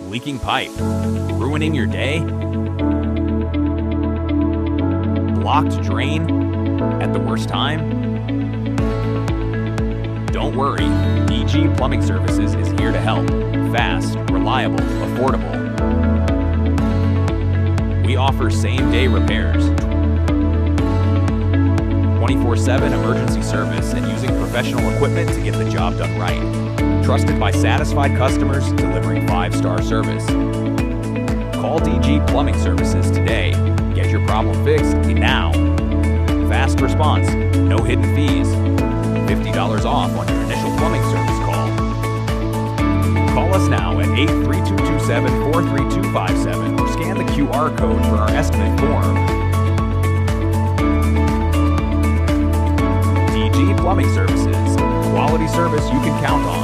Leaking pipe? Ruining your day? Blocked drain at the worst time? Don't worry, DG Plumbing Services is here to help. Fast, reliable, affordable. We offer same-day repairs, 24/7 emergency service, and using professional equipment to get the job done right. Trusted by satisfied customers, delivering 5-star service. Call DG Plumbing Services today. Get your problem fixed now. Fast response, no hidden fees. $50 off on your initial plumbing service call. Call us now at 83227-43257 or scan the QR code for our estimate form. DG Plumbing Services, quality service you can count on.